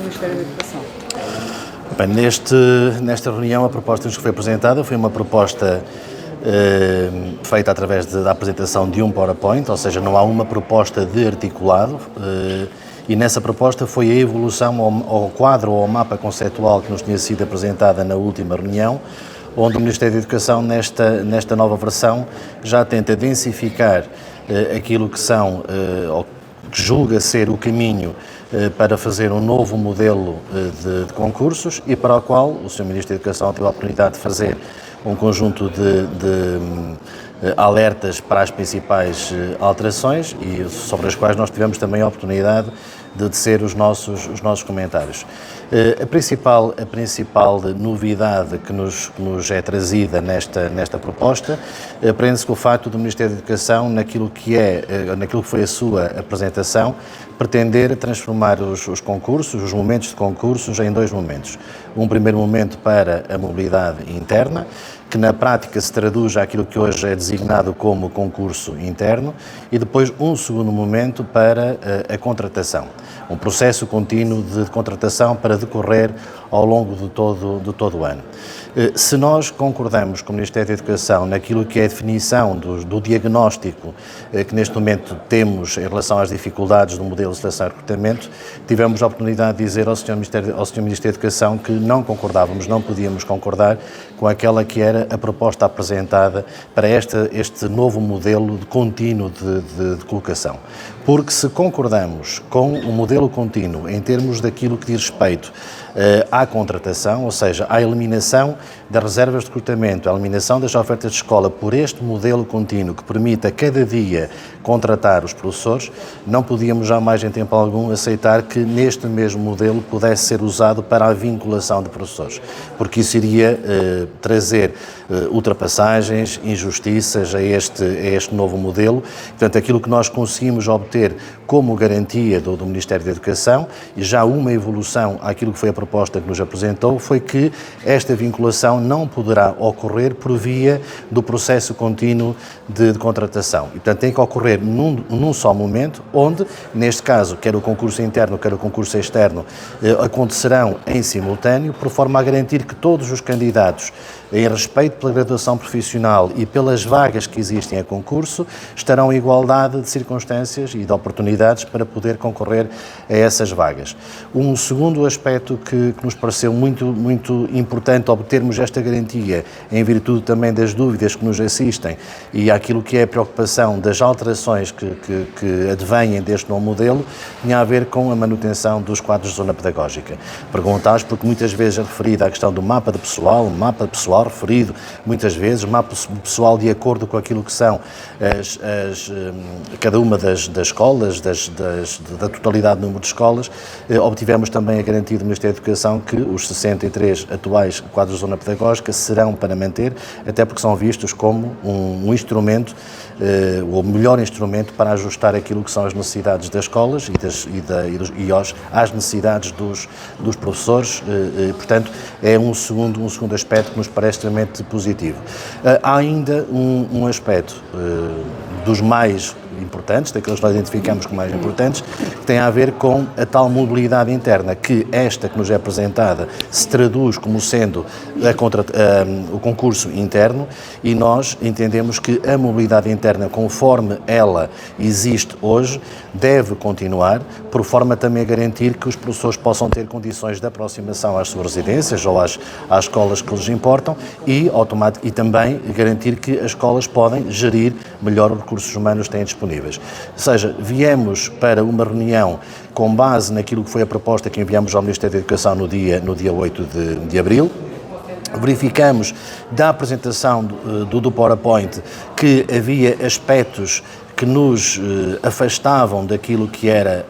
Ministério da Educação? Bem, nesta reunião a proposta que nos foi apresentada foi uma proposta feita através da apresentação de um PowerPoint, ou seja, não há uma proposta de articulado, e nessa proposta foi a evolução ao quadro ou ao mapa conceptual que nos tinha sido apresentada na última reunião, onde o Ministério da Educação, nesta nova versão, já tenta densificar aquilo que são, ou que julga ser o caminho para fazer um novo modelo de concursos e para o qual o Sr. Ministro da Educação teve a oportunidade de fazer um conjunto de alertas para as principais alterações e sobre as quais nós tivemos também a oportunidade de tecer os nossos comentários. A principal novidade que nos é trazida nesta proposta prende-se com o facto do Ministério da Educação, naquilo que foi a sua apresentação, pretender transformar os concursos, os momentos de concursos, em dois momentos. Um primeiro momento para a mobilidade interna, que na prática se traduz àquilo que hoje é designado como concurso interno, e depois um segundo momento para a contratação. Um processo contínuo de contratação para decorrer ao longo de todo o ano. Se nós concordamos com o Ministério da Educação naquilo que é a definição do diagnóstico que neste momento temos em relação às dificuldades do modelo de seleção e recrutamento, tivemos a oportunidade de dizer ao Sr. Ministério da Educação que não concordávamos, não podíamos concordar com aquela que era a proposta apresentada para este novo modelo de contínuo de colocação. Porque se concordamos com o modelo contínuo em termos daquilo que diz respeito à contratação, ou seja, à eliminação das reservas de recrutamento, à eliminação das ofertas de escola por este modelo contínuo que permite a cada dia contratar os professores, não podíamos jamais em tempo algum aceitar que neste mesmo modelo pudesse ser usado para a vinculação de professores, porque isso iria trazer ultrapassagens, injustiças a este novo modelo. Portanto, aquilo que nós conseguimos obter como garantia do Ministério da Educação, e já uma evolução àquilo que foi a proposta que nos apresentou, foi que esta vinculação não poderá ocorrer por via do processo contínuo de contratação. E, portanto, tem que ocorrer num só momento, onde, neste caso, quer o concurso interno, quer o concurso externo, acontecerão em simultâneo, por forma a garantir que todos os candidatos, em respeito pela graduação profissional e pelas vagas que existem a concurso, estarão em igualdade de circunstâncias e de oportunidades para poder concorrer a essas vagas. Um segundo aspecto que nos pareceu muito importante obtermos esta garantia, em virtude também das dúvidas que nos assistem e àquilo que é a preocupação das alterações que advêm deste novo modelo, tinha a ver com a manutenção dos quadros de zona pedagógica. Perguntaste porque muitas vezes é referida à questão do mapa pessoal referido muitas vezes, mapa pessoal de acordo com aquilo que são cada uma das escolas, da totalidade do número de escolas. Obtivemos também a garantia do Ministério da Educação que os 63 atuais quadros de zona pedagógica serão para manter, até porque são vistos como um instrumento, o melhor instrumento para ajustar aquilo que são as necessidades das escolas às necessidades dos professores. Portanto, é um segundo aspecto que nos parece extremamente positivo. Há ainda um aspecto dos mais importantes, daqueles que nós identificamos como mais importantes, que tem a ver com a tal mobilidade interna, que esta que nos é apresentada se traduz como sendo o concurso interno, e nós entendemos que a mobilidade interna, conforme ela existe hoje, deve continuar, por forma também a garantir que os professores possam ter condições de aproximação às suas residências ou às escolas que lhes importam e também garantir que as escolas podem gerir melhor os recursos humanos que têm disponíveis. Ou seja, viemos para uma reunião com base naquilo que foi a proposta que enviamos ao Ministério da Educação no dia 8 de abril. Verificamos da apresentação do PowerPoint que havia aspectos que nos afastavam daquilo que era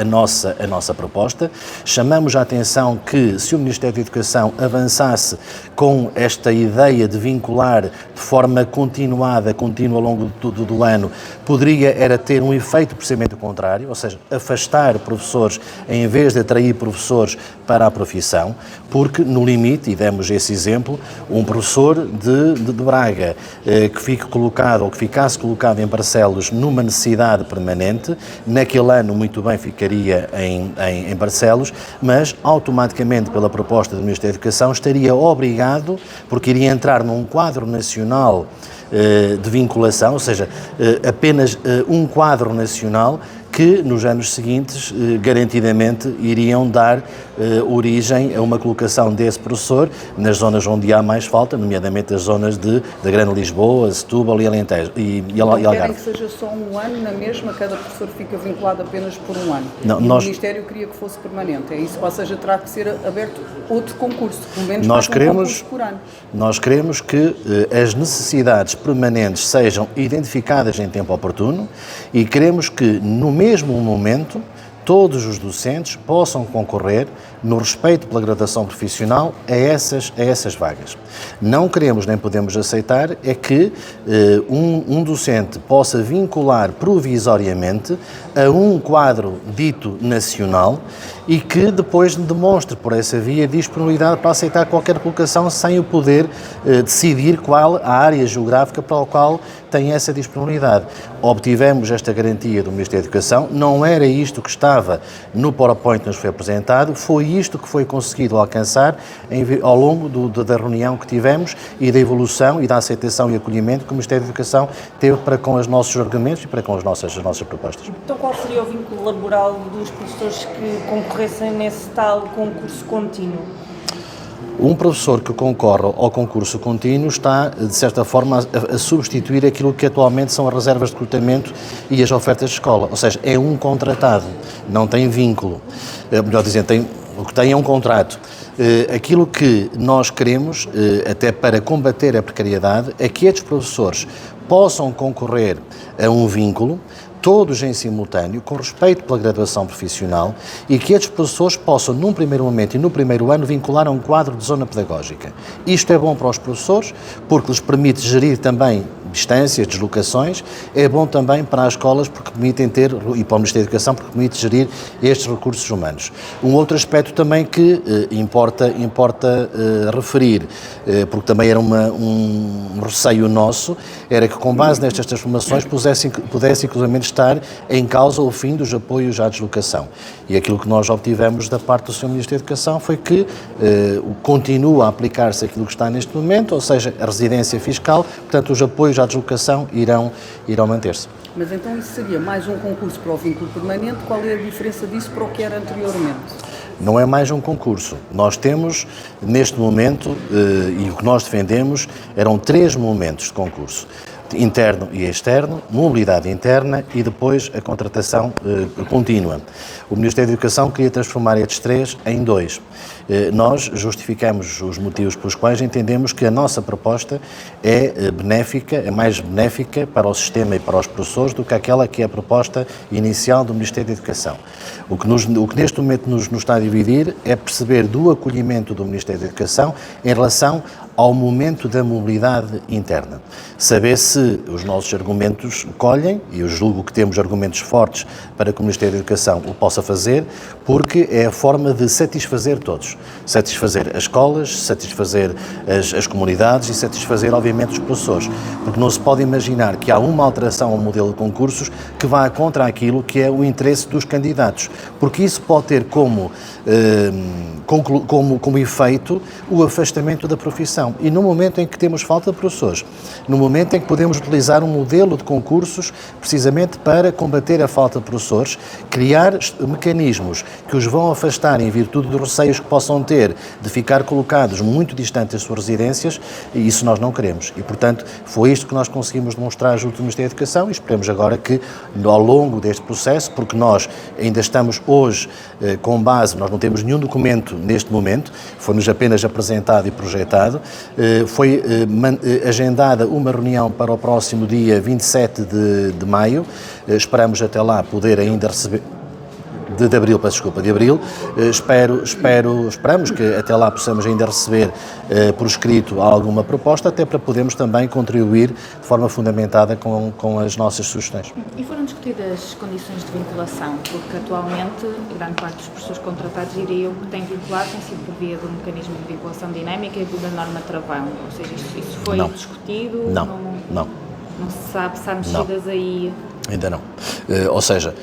a nossa proposta. Chamamos a atenção que, se o Ministério da Educação avançasse com esta ideia de vincular de forma contínua ao longo do ano, poderia ter um efeito precisamente contrário, ou seja, afastar professores em vez de atrair professores para a profissão, porque no limite, e demos esse exemplo, um professor de Braga que ficasse colocado em parcela Barcelos numa necessidade permanente, naquele ano muito bem ficaria em Barcelos, mas automaticamente pela proposta do Ministério da Educação estaria obrigado, porque iria entrar num quadro nacional de vinculação, ou seja, apenas um quadro nacional que nos anos seguintes garantidamente iriam dar origem a uma colocação desse professor nas zonas onde há mais falta, nomeadamente as zonas da Grande Lisboa, Setúbal e Alentejo e Algarve. Querem que seja só um ano na mesma, cada professor fica vinculado apenas por um ano. Não, e o Ministério queria que fosse permanente, é isso? Ou seja, terá que ser aberto outro concurso, pelo menos mais um concurso por ano. Nós queremos que as necessidades permanentes sejam identificadas em tempo oportuno e queremos que no mesmo momento todos os docentes possam concorrer no respeito pela graduação profissional a essas vagas. Não queremos nem podemos aceitar é que um docente possa vincular provisoriamente a um quadro dito nacional e que depois demonstre por essa via disponibilidade para aceitar qualquer colocação sem o poder decidir qual a área geográfica para a qual tem essa disponibilidade. Obtivemos esta garantia do Ministério da Educação, não era isto que estava no PowerPoint que nos foi apresentado, foi isto que foi conseguido alcançar ao longo da reunião que tivemos e da evolução e da aceitação e acolhimento que o Ministério da Educação teve para com os nossos argumentos e para com as nossas propostas. Então qual seria o vínculo laboral dos professores que concorressem nesse tal concurso contínuo? Um professor que concorre ao concurso contínuo está, de certa forma, a substituir aquilo que atualmente são as reservas de recrutamento e as ofertas de escola, ou seja, é um contratado, não tem vínculo. Melhor dizendo, o que tem é um contrato. Aquilo que nós queremos, até para combater a precariedade, é que estes professores possam concorrer a um vínculo, todos em simultâneo, com respeito pela graduação profissional e que estes professores possam, num primeiro momento e no primeiro ano, vincular a um quadro de zona pedagógica. Isto é bom para os professores, porque lhes permite gerir também distâncias, deslocações, é bom também para as escolas, porque permitem ter, e para o Ministério da Educação, porque permite gerir estes recursos humanos. Um outro aspecto também que importa referir, porque também era um receio nosso, era que com base nestas transformações pudesse inclusivamente estar em causa o fim dos apoios à deslocação. E aquilo que nós obtivemos da parte do Sr. Ministro da Educação foi que continua a aplicar-se aquilo que está neste momento, ou seja, a residência fiscal, portanto os apoios à deslocação irão manter-se. Mas então isso seria mais um concurso para o vínculo permanente, qual é a diferença disso para o que era anteriormente? Não é mais um concurso. Nós temos, neste momento, e o que nós defendemos, eram 3 momentos de concurso. Interno e externo, mobilidade interna e depois a contratação contínua. O Ministério da Educação queria transformar estes 3 em 2. Nós justificamos os motivos pelos quais entendemos que a nossa proposta é benéfica, é mais benéfica para o sistema e para os professores do que aquela que é a proposta inicial do Ministério da Educação. O que neste momento nos está a dividir é perceber do acolhimento do Ministério da Educação em relação ao momento da mobilidade interna. Saber se os nossos argumentos colhem, e eu julgo que temos argumentos fortes para que o Ministério da Educação o possa fazer, porque é a forma de satisfazer todos. Satisfazer as escolas, satisfazer as comunidades e satisfazer, obviamente, os professores. Porque não se pode imaginar que há uma alteração ao modelo de concursos que vá contra aquilo que é o interesse dos candidatos. Porque isso pode ter como efeito o afastamento da profissão. E no momento em que temos falta de professores, no momento em que podemos utilizar um modelo de concursos precisamente para combater a falta de professores, criar mecanismos que os vão afastar em virtude dos receios que possam ter de ficar colocados muito distantes das suas residências, e isso nós não queremos. E, portanto, foi isto que nós conseguimos demonstrar junto do Ministério da Educação e esperemos agora que, ao longo deste processo, porque nós ainda estamos hoje com base, nós não temos nenhum documento neste momento, foi-nos apenas apresentado e projetado, foi agendada uma reunião para o próximo dia 27 de maio, esperamos até lá poder ainda receber... De abril, esperamos que até lá possamos ainda receber por escrito alguma proposta, até para podermos também contribuir de forma fundamentada com as nossas sugestões. E foram discutidas condições de vinculação, porque atualmente grande parte dos professores contratados iriam, têm vinculado, tem sido por via do mecanismo de vinculação dinâmica e da norma travão, ou seja, isso foi discutido? Não. Não se sabe se há mexidas aí? Ainda não. Ou seja,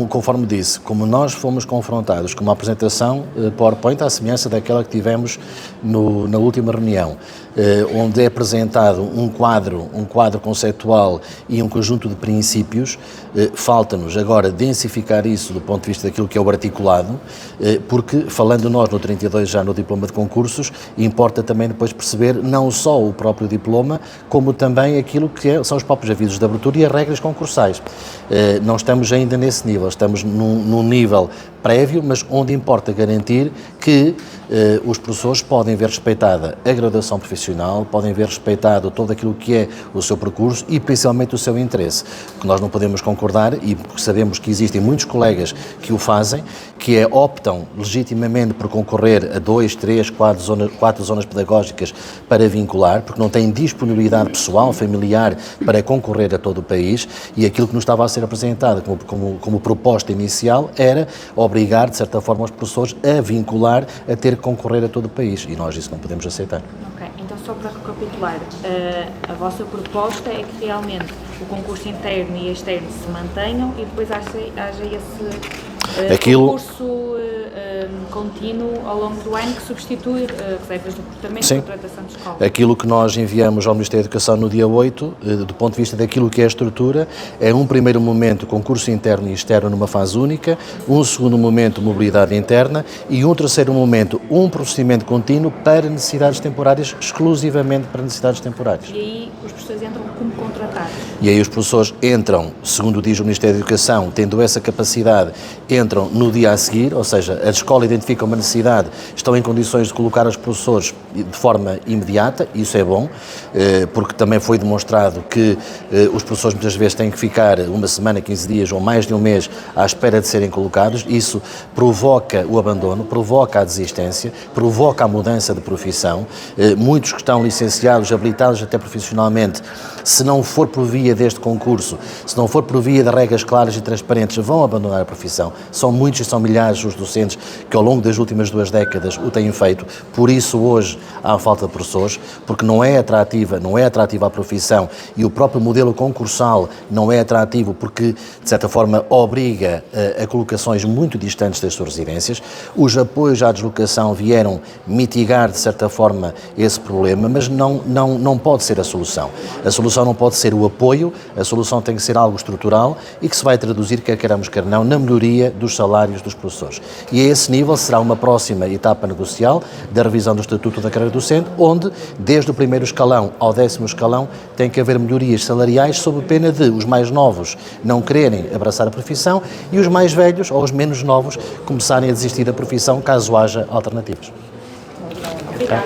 conforme disse, como nós fomos confrontados com uma apresentação PowerPoint à semelhança daquela que tivemos na última reunião, onde é apresentado um quadro conceptual e um conjunto de princípios, falta-nos agora densificar isso do ponto de vista daquilo que é o articulado, porque, falando nós no 32 já no diploma de concursos, importa também depois perceber não só o próprio diploma, como também aquilo que são os próprios avisos de abertura e as regras concursais. Não estamos ainda nesse nível, estamos num nível prévio, mas onde importa garantir que os professores podem ver respeitada a graduação profissional, podem ver respeitado todo aquilo que é o seu percurso e principalmente o seu interesse. O que nós não podemos concordar, e sabemos que existem muitos colegas que o fazem, que optam legitimamente por concorrer a 2, 3, 4 zonas pedagógicas para vincular, porque não têm disponibilidade pessoal, familiar, para concorrer a todo o país, e aquilo que nos estava a ser apresentado como proposta inicial era obrigar, de certa forma, os professores a vincular, a ter que concorrer a todo o país, e nós isso não podemos aceitar. Ok, então só para recapitular, a vossa proposta é que realmente o concurso interno e externo se mantenham e depois haja esse concurso contínuo ao longo do ano que substitui reservas de recrutamento e contratação de escola. Aquilo que nós enviamos ao Ministério da Educação no dia 8, do ponto de vista daquilo que é a estrutura, é um primeiro momento concurso interno e externo numa fase única, um segundo momento mobilidade interna e um terceiro momento um procedimento contínuo para necessidades temporárias, exclusivamente para necessidades temporárias. E aí os professores entram como contratados? E aí os professores entram, segundo diz o Ministério da Educação, tendo essa capacidade, entram no dia a seguir, ou seja, a escola identifica uma necessidade, estão em condições de colocar os professores de forma imediata, isso é bom, porque também foi demonstrado que os professores muitas vezes têm que ficar uma semana, 15 dias ou mais de um mês à espera de serem colocados, isso provoca o abandono, provoca a desistência, provoca a mudança de profissão, muitos que estão licenciados, habilitados até profissionalmente, se não for por via deste concurso, se não for por via de regras claras e transparentes, vão abandonar a profissão. São muitos e são milhares os docentes que ao longo das últimas 2 décadas o têm feito, por isso hoje há falta de professores, porque não é atrativa a profissão e o próprio modelo concursal não é atrativo porque, de certa forma, obriga a colocações muito distantes das suas residências. Os apoios à deslocação vieram mitigar, de certa forma, esse problema, mas não pode ser a solução. A solução não pode ser o apoio, a solução tem que ser algo estrutural e que se vai traduzir, quer queiramos, quer não, na melhoria dos salários dos professores. E a esse nível será uma próxima etapa negocial da revisão do Estatuto da Carreira Docente, onde, desde o primeiro escalão ao 10º escalão, tem que haver melhorias salariais sob pena de os mais novos não quererem abraçar a profissão e os mais velhos ou os menos novos começarem a desistir da profissão caso haja alternativas. Obrigada.